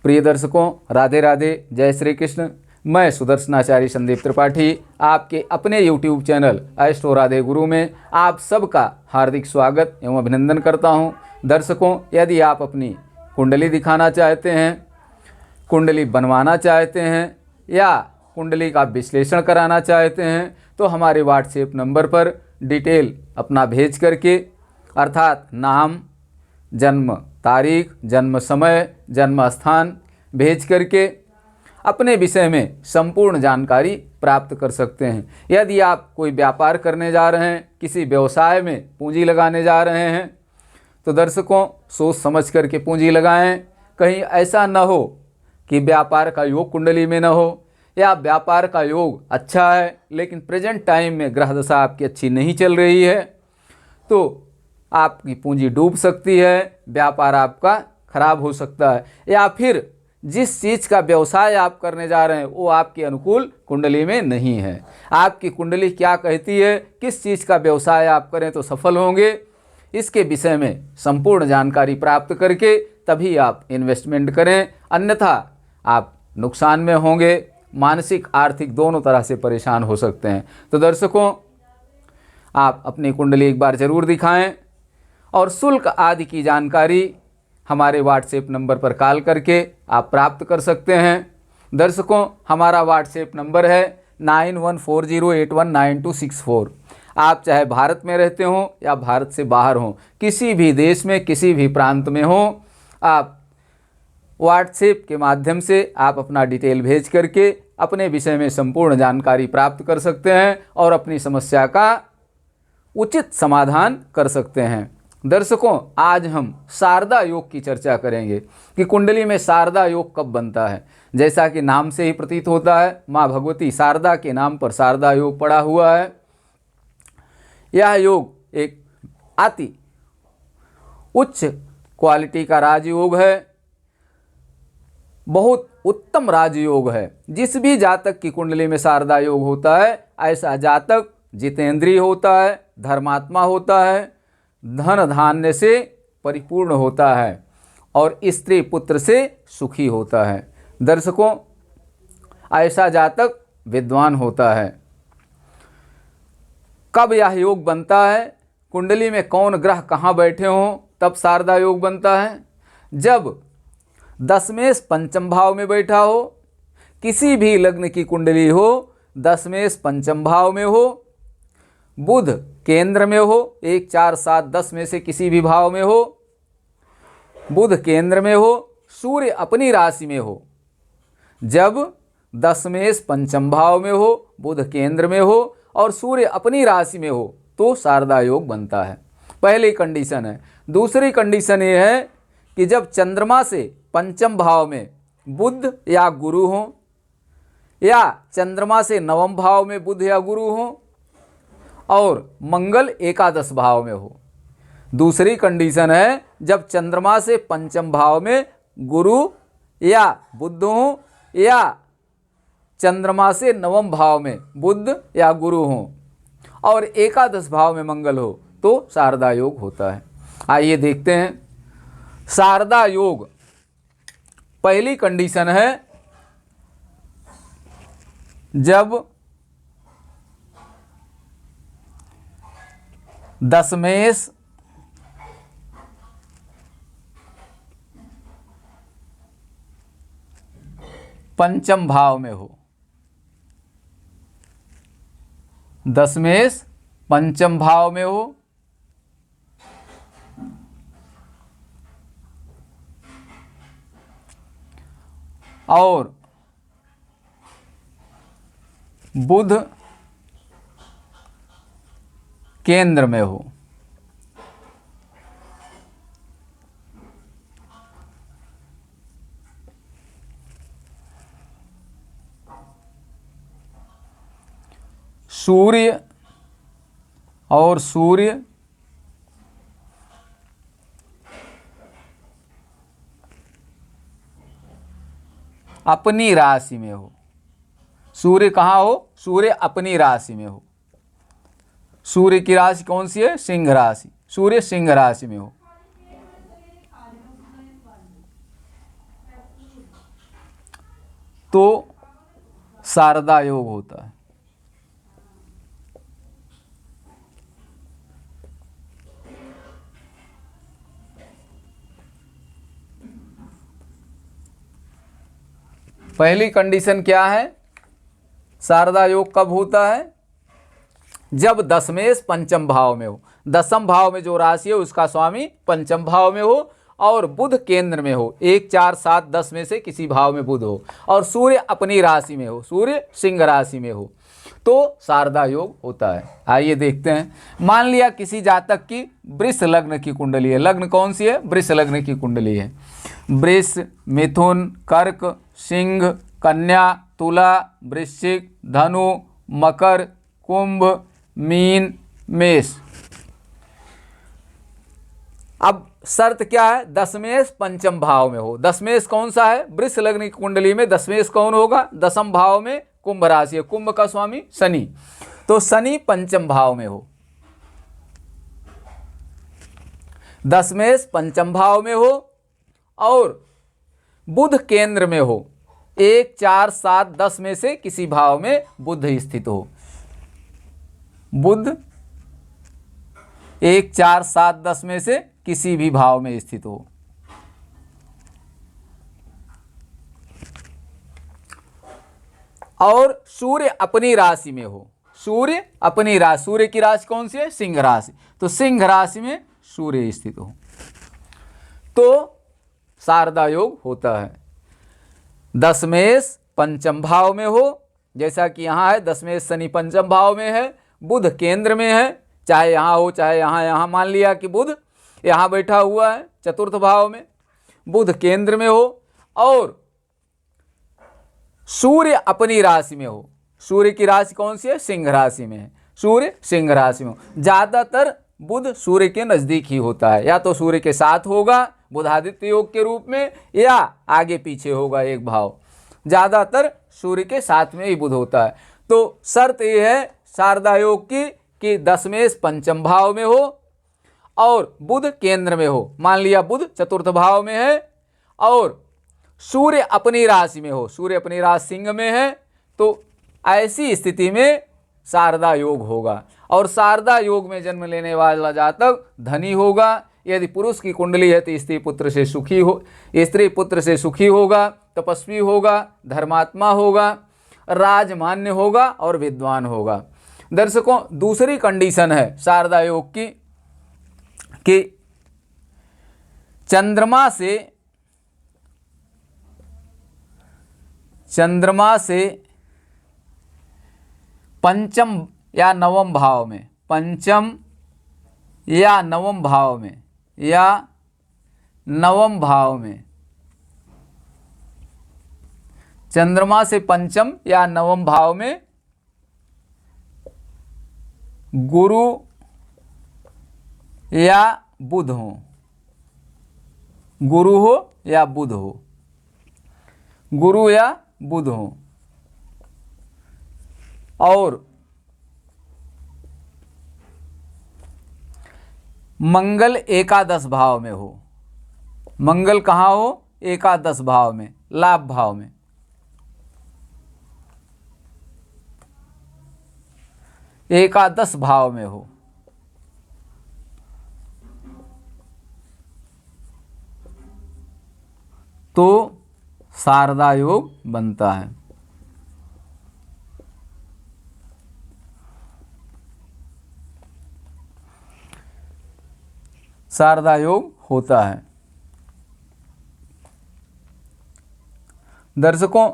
प्रिय दर्शकों, राधे राधे, जय श्री कृष्ण। मैं सुदर्शनाचार्य संदीप त्रिपाठी आपके अपने YouTube चैनल एस्ट्रो राधे गुरु में आप सबका हार्दिक स्वागत एवं अभिनंदन करता हूं। दर्शकों, यदि आप अपनी कुंडली दिखाना चाहते हैं, कुंडली बनवाना चाहते हैं या कुंडली का विश्लेषण कराना चाहते हैं तो हमारे व्हाट्सएप नंबर पर डिटेल अपना भेज करके, अर्थात नाम, जन्म तारीख, जन्म समय, जन्म स्थान भेज करके अपने विषय में संपूर्ण जानकारी प्राप्त कर सकते हैं। यदि आप कोई व्यापार करने जा रहे हैं, किसी व्यवसाय में पूंजी लगाने जा रहे हैं तो दर्शकों, सोच समझ करके पूंजी लगाएं। कहीं ऐसा न हो कि व्यापार का योग कुंडली में न हो या व्यापार का योग अच्छा है लेकिन प्रेजेंट टाइम में ग्रह दशा आपकी अच्छी नहीं चल रही है तो आपकी पूंजी डूब सकती है, व्यापार आपका खराब हो सकता है, या फिर जिस चीज़ का व्यवसाय आप करने जा रहे हैं वो आपके अनुकूल कुंडली में नहीं है। आपकी कुंडली क्या कहती है, किस चीज़ का व्यवसाय आप करें तो सफल होंगे, इसके विषय में संपूर्ण जानकारी प्राप्त करके तभी आप इन्वेस्टमेंट करें, अन्यथा आप नुकसान में होंगे, मानसिक आर्थिक दोनों तरह से परेशान हो सकते हैं। तो दर्शकों, आप अपनी कुंडली एक बार ज़रूर दिखाएं और शुल्क आदि की जानकारी हमारे व्हाट्सएप नंबर पर कॉल करके आप प्राप्त कर सकते हैं। दर्शकों, हमारा व्हाट्सएप नंबर है 9140819264। आप चाहे भारत में रहते हों या भारत से बाहर हों, किसी भी देश में, किसी भी प्रांत में हों, आप व्हाट्सएप के माध्यम से आप अपना डिटेल भेज करके अपने विषय में संपूर्ण जानकारी प्राप्त कर सकते हैं और अपनी समस्या का उचित समाधान कर सकते हैं। दर्शकों, आज हम शारदा योग की चर्चा करेंगे कि कुंडली में शारदा योग कब बनता है। जैसा कि नाम से ही प्रतीत होता है, माँ भगवती शारदा के नाम पर शारदा योग पड़ा हुआ है। यह योग एक अति उच्च क्वालिटी का राजयोग है, बहुत उत्तम राजयोग है। जिस भी जातक की कुंडली में शारदा योग होता है, ऐसा जातक जितेंद्रिय होता है, धर्मात्मा होता है, धन धान्य से परिपूर्ण होता है और स्त्री पुत्र से सुखी होता है। दर्शकों, ऐसा जातक विद्वान होता है। कब यह योग बनता है, कुंडली में कौन ग्रह कहाँ बैठे हों तब शारदा योग बनता है? जब दशमेश पंचम भाव में बैठा हो, किसी भी लग्न की कुंडली हो, दशमेश पंचम भाव में हो, बुध केंद्र में हो, 1 4 7 10 में से किसी भी भाव में हो, बुध केंद्र में हो, सूर्य अपनी राशि में हो। जब दशमेश पंचम भाव में हो, बुध केंद्र में हो और सूर्य अपनी राशि में हो तो शारदा योग बनता है। पहली कंडीशन है। दूसरी कंडीशन ये है कि जब चंद्रमा से पंचम भाव में बुध या गुरु हो या चंद्रमा से नवम भाव में बुध या गुरु हो और मंगल एकादश भाव में हो। दूसरी कंडीशन है जब चंद्रमा से पंचम भाव में गुरु या बुध हो या चंद्रमा से नवम भाव में बुध या गुरु हो और एकादश भाव में मंगल हो तो शारदा योग होता है। आइए देखते हैं। शारदा योग, पहली कंडीशन है जब दशमेश पंचम भाव में हो। दशमेश पंचम भाव में हो और बुध केंद्र में हो। सूर्य अपनी राशि में हो। सूर्य कहाँ हो? सूर्य अपनी राशि में हो। सूर्य की राशि कौन सी है? सिंह राशि। सूर्य सिंह राशि में हो। तो शारदा योग होता है। पहली कंडीशन क्या है? शारदा योग कब होता है? जब दशमेश पंचम भाव में हो। दसम भाव में जो राशि है उसका स्वामी पंचम भाव में हो और बुध केंद्र में हो, 1, 4, 7, 10 में से किसी भाव में बुध हो और सूर्य अपनी राशि में हो, सूर्य सिंह राशि में हो, तो शारदा योग होता है। आइए देखते हैं। मान लिया किसी जातक की वृष लग्न की कुंडली है। लग्न कौन सी है? वृष लग्न की कुंडली है। वृष, मिथुन, कर्क, सिंह, कन्या, तुला, वृश्चिक, धनु, मकर, कुंभ, मीन, मेष। अब शर्त क्या है? दशमेश पंचम भाव में हो। दशमेश कौन सा है? वृष लग्न की कुंडली में दशमेश कौन होगा? दसम भाव में कुंभ राशि है, कुंभ का स्वामी शनि, तो शनि पंचम भाव में हो। दशमेश पंचम भाव में हो और बुध केंद्र में हो, 1, 4, 7, 10 में से किसी भाव में बुध स्थित हो। बुध 1, 4, 7, 10 में से किसी भी भाव में स्थित हो। और सूर्य अपनी राशि में हो। सूर्य अपनी राशि, सूर्य की राशि कौन सी है? सिंह राशि, तो सिंह राशि में सूर्य स्थित हो तो शारदा योग होता है। दशमेश पंचम भाव में हो, जैसा कि यहाँ है, दशमेश शनि पंचम भाव में है, बुध केंद्र में है, चाहे यहाँ हो चाहे यहाँ मान लिया कि बुध यहाँ बैठा हुआ है चतुर्थ भाव में, बुध केंद्र में हो और सूर्य अपनी राशि में हो। सूर्य की राशि कौन सी है? सिंह राशि में है, सूर्य सिंह राशि में हो। ज़्यादातर बुध सूर्य के नज़दीक ही होता है, या तो सूर्य के साथ होगा बुधादित्य योग के रूप में या आगे पीछे होगा एक भाव, ज़्यादातर सूर्य के साथ में ही बुध होता है। तो शर्त यह है शारदा योग की कि दशमेश पंचम भाव में हो और बुध केंद्र में हो। मान लिया बुध चतुर्थ भाव में है और सूर्य अपनी राशि में हो, सूर्य अपनी राशि सिंह में है, तो ऐसी स्थिति में शारदा योग होगा। और शारदा योग में जन्म लेने वाला जातक धनी होगा। यदि पुरुष की कुंडली है तो स्त्री पुत्र से सुखी हो, स्त्री पुत्र से सुखी होगा, तपस्वी होगा, धर्मात्मा होगा, राजमान्य होगा और विद्वान होगा। दर्शकों, दूसरी कंडीशन है शारदा योग की कि चंद्रमा से पंचम या नवम भाव में, पंचम या नवम भाव में या नवम भाव में, चंद्रमा से पंचम या नवम भाव में गुरु या बुध हो, गुरु हो या बुध हो, गुरु या बुध हो और मंगल एकादश भाव में हो। मंगल कहाँ हो? एकादश भाव में, लाभ भाव में। एकादश भाव में हो तो शारदा योग बनता है। शारदा योग होता है। दर्शकों,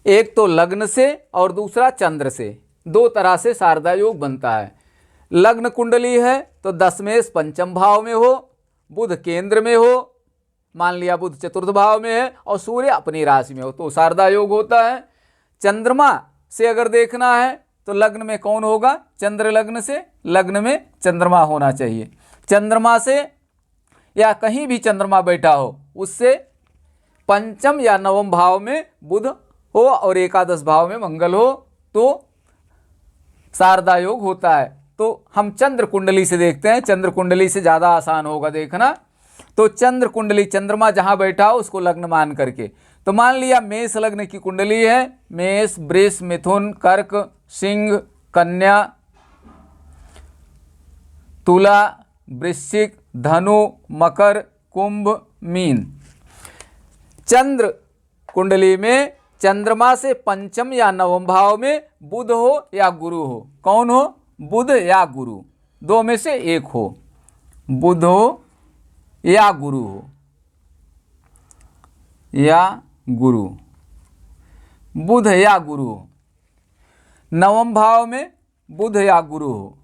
एक तो लग्न से और दूसरा चंद्र से, दो तरह से शारदा योग बनता है। लग्न कुंडली है तो दशमेश पंचम भाव में हो, बुध केंद्र में हो, मान लिया बुध चतुर्थ भाव में है और सूर्य अपनी राशि में हो, तो शारदा योग होता है। चंद्रमा से अगर देखना है तो लग्न में कौन होगा? चंद्र लग्न से लग्न में चंद्रमा होना चाहिए। चंद्रमा से या कहीं भी चंद्रमा बैठा हो उससे पंचम या नवम भाव में बुध हो और एकादश भाव में मंगल हो तो शारदा योग होता है। तो हम चंद्र कुंडली से देखते हैं, चंद्र कुंडली से ज़्यादा आसान होगा देखना। तो चंद्र कुंडली, चंद्रमा जहां बैठा हो उसको लग्न मान करके। तो मान लिया मेष लग्न की कुंडली है, मेष, वृष, मिथुन, कर्क, सिंह, कन्या, तुला, वृश्चिक, धनु, मकर, कुंभ, मीन। चंद्र कुंडली में चंद्रमा से पंचम या नवम भाव में बुध हो या गुरु हो। कौन हो? बुध या गुरु, दो में से एक हो। बुध हो या गुरु हो, या गुरु, बुध या गुरु हो। नवम भाव में बुध या गुरु हो।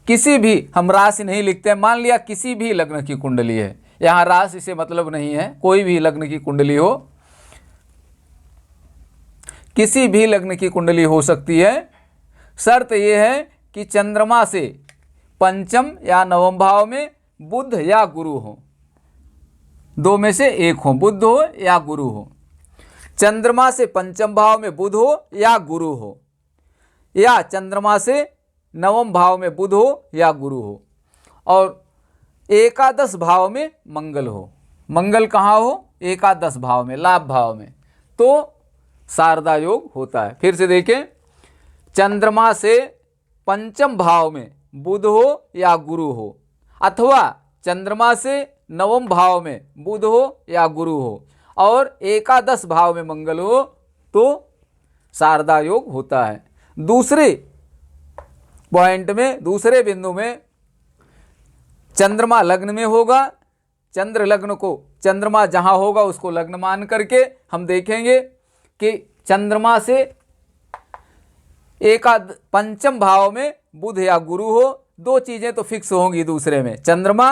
किसी भी, हम राशि नहीं लिखते हैं, मान लिया किसी भी लग्न की कुंडली है, यहां राशि से मतलब नहीं है, कोई भी लग्न की कुंडली हो, किसी भी लग्न की कुंडली हो सकती है। शर्त यह है कि चंद्रमा से पंचम या नवम भाव में बुध या गुरु हो, दो में से एक हो, बुध हो या गुरु हो। चंद्रमा से पंचम भाव में बुध हो या गुरु हो, या चंद्रमा से नवम भाव में बुध हो या गुरु हो, और एकादश भाव में मंगल हो। मंगल कहाँ हो? एकादश भाव में, लाभ भाव में, तो शारदा योग होता है। फिर से देखें, चंद्रमा से पंचम भाव में बुध हो या गुरु हो, अथवा चंद्रमा से नवम भाव में बुध हो या गुरु हो, और एकादश भाव में मंगल हो, तो शारदा योग होता है। दूसरे पॉइंट में, दूसरे बिंदु में, चंद्रमा लग्न में होगा। चंद्र लग्न को, चंद्रमा जहां होगा उसको लग्न मान करके हम देखेंगे कि चंद्रमा से पंचम भाव में बुध या गुरु हो। दो चीजें तो फिक्स होंगी दूसरे में, चंद्रमा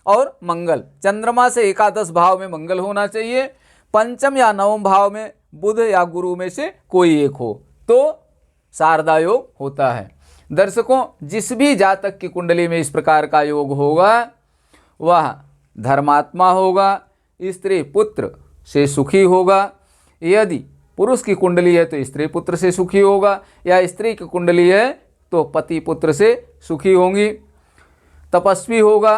और मंगल। चंद्रमा से एकादश भाव में मंगल होना चाहिए, पंचम या नवम भाव में बुध या गुरु में से कोई एक हो, तो शारदा योग होता है। दर्शकों, जिस भी जातक की कुंडली में इस प्रकार का योग होगा वह धर्मात्मा होगा, स्त्री पुत्र से सुखी होगा। यदि पुरुष की कुंडली है तो स्त्री पुत्र से सुखी होगा, या स्त्री की कुंडली है तो पति पुत्र से सुखी होंगी। तपस्वी होगा,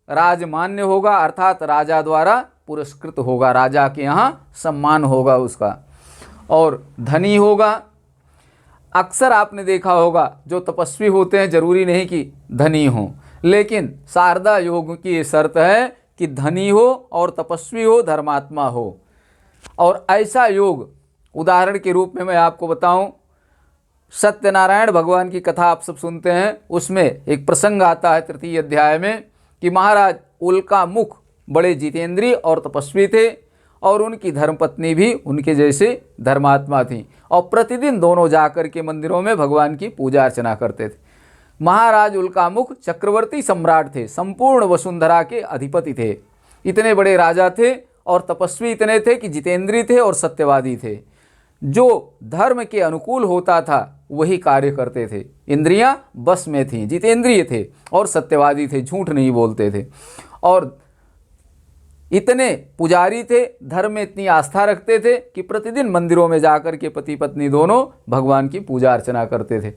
राजमान्य होगा, अर्थात राजा द्वारा पुरस्कृत होगा, राजा के यहाँ सम्मान होगा उसका, और धनी होगा। अक्सर आपने देखा होगा जो तपस्वी होते हैं जरूरी नहीं कि धनी हों, लेकिन शारदा योग की ये शर्त है कि धनी हो और तपस्वी हो, धर्मात्मा हो। और ऐसा योग, उदाहरण के रूप में मैं आपको बताऊं, सत्यनारायण भगवान की कथा आप सब सुनते हैं, उसमें एक प्रसंग आता है तृतीय अध्याय में कि महाराज उल्कामुख बड़े जितेंद्रिय और तपस्वी थे, और उनकी धर्मपत्नी भी उनके जैसे धर्मात्मा थी, और प्रतिदिन दोनों जाकर के मंदिरों में भगवान की पूजा अर्चना करते थे। महाराज उल्कामुख चक्रवर्ती सम्राट थे, संपूर्ण वसुंधरा के अधिपति थे, इतने बड़े राजा थे, और तपस्वी इतने थे कि जितेंद्रिय थे और सत्यवादी थे। जो धर्म के अनुकूल होता था वही कार्य करते थे, इंद्रियां बस में थीं, जितेंद्रिय थे और सत्यवादी थे, झूठ नहीं बोलते थे, और इतने पुजारी थे, धर्म में इतनी आस्था रखते थे कि प्रतिदिन मंदिरों में जाकर के पति पत्नी दोनों भगवान की पूजा अर्चना करते थे।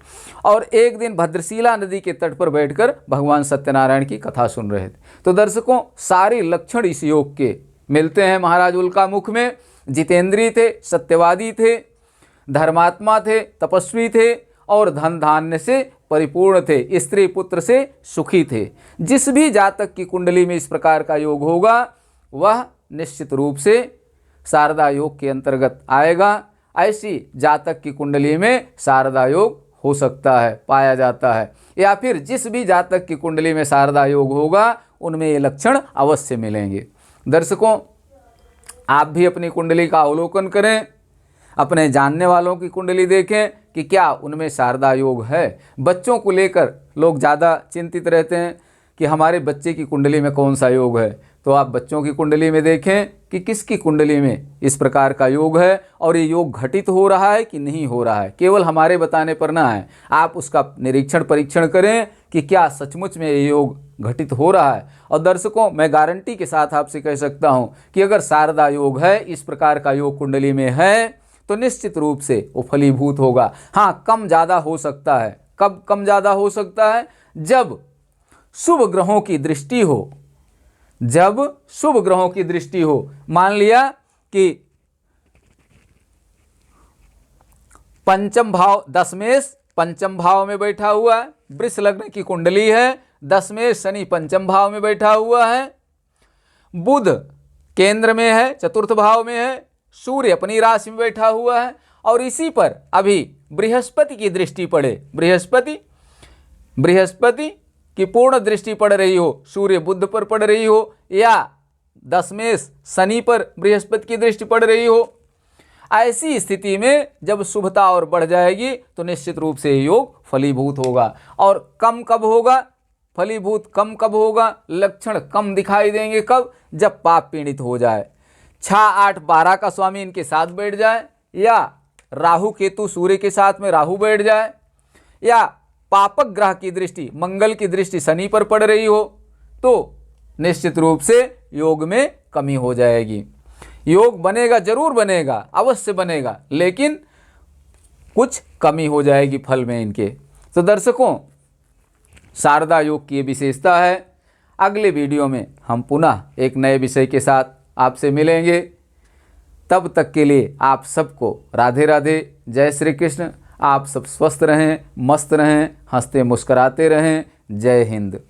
और एक दिन भद्रशिला नदी के तट पर बैठकर भगवान सत्यनारायण की कथा सुन रहे थे। तो दर्शकों, सारे लक्षण इस योग के मिलते हैं महाराज उल्कामुख में। जितेंद्रिय थे, सत्यवादी थे, धर्मात्मा थे, तपस्वी थे, और धन धान्य से परिपूर्ण थे, स्त्री पुत्र से सुखी थे। जिस भी जातक की कुंडली में इस प्रकार का योग होगा वह निश्चित रूप से शारदा योग के अंतर्गत आएगा। ऐसी जातक की कुंडली में शारदा योग हो सकता है, पाया जाता है, या फिर जिस भी जातक की कुंडली में शारदा योग होगा उनमें ये लक्षण अवश्य मिलेंगे। दर्शकों, आप भी अपनी कुंडली का अवलोकन करें, अपने जानने वालों की कुंडली देखें कि क्या उनमें शारदा योग है। बच्चों को लेकर लोग ज़्यादा चिंतित रहते हैं कि हमारे बच्चे की कुंडली में कौन सा योग है, तो आप बच्चों की कुंडली में देखें कि किसकी कुंडली में इस प्रकार का योग है, और ये योग घटित हो रहा है कि नहीं हो रहा है। केवल हमारे बताने पर ना है, आप उसका निरीक्षण परीक्षण करें कि क्या सचमुच में ये योग घटित हो रहा है। और दर्शकों, मैं गारंटी के साथ आपसे कह सकता हूँ कि अगर शारदा योग है, इस प्रकार का योग कुंडली में है, तो निश्चित रूप से वो फलीभूत होगा। हाँ, कम ज़्यादा हो सकता है। कब कम ज़्यादा हो सकता है? जब शुभ ग्रहों की दृष्टि हो, जब शुभ ग्रहों की दृष्टि हो, मान लिया कि पंचम भाव, दशमेश पंचम भाव में बैठा हुआ है, वृष लग्न की कुंडली है, दशमेश शनि पंचम भाव में बैठा हुआ है, बुध केंद्र में है, चतुर्थ भाव में है, सूर्य अपनी राशि में बैठा हुआ है, और इसी पर अभी बृहस्पति की दृष्टि पड़े, बृहस्पति की पूर्ण दृष्टि पड़ रही हो, सूर्य बुध पर पड़ रही हो, या दशमेश शनि पर बृहस्पति की दृष्टि पड़ रही हो, ऐसी स्थिति में जब शुभता और बढ़ जाएगी तो निश्चित रूप से योग फलीभूत होगा। और कम कब होगा, फलीभूत कम कब होगा, लक्षण कम दिखाई देंगे कब, जब पाप पीड़ित हो जाए, 6, 8, 12 का स्वामी इनके साथ बैठ जाए, या राहु केतु सूर्य के साथ में राहु बैठ जाए, या पापक ग्रह की दृष्टि, मंगल की दृष्टि शनि पर पड़ रही हो, तो निश्चित रूप से योग में कमी हो जाएगी। योग बनेगा, जरूर बनेगा, अवश्य बनेगा, लेकिन कुछ कमी हो जाएगी फल में इनके। तो दर्शकों, शारदा योग की ये विशेषता है। अगले वीडियो में हम पुनः एक नए विषय के साथ आपसे मिलेंगे। तब तक के लिए आप सबको राधे राधे, जय श्री कृष्ण। आप सब स्वस्थ रहें, मस्त रहें, हंसते मुस्कुराते रहें। जय हिंद।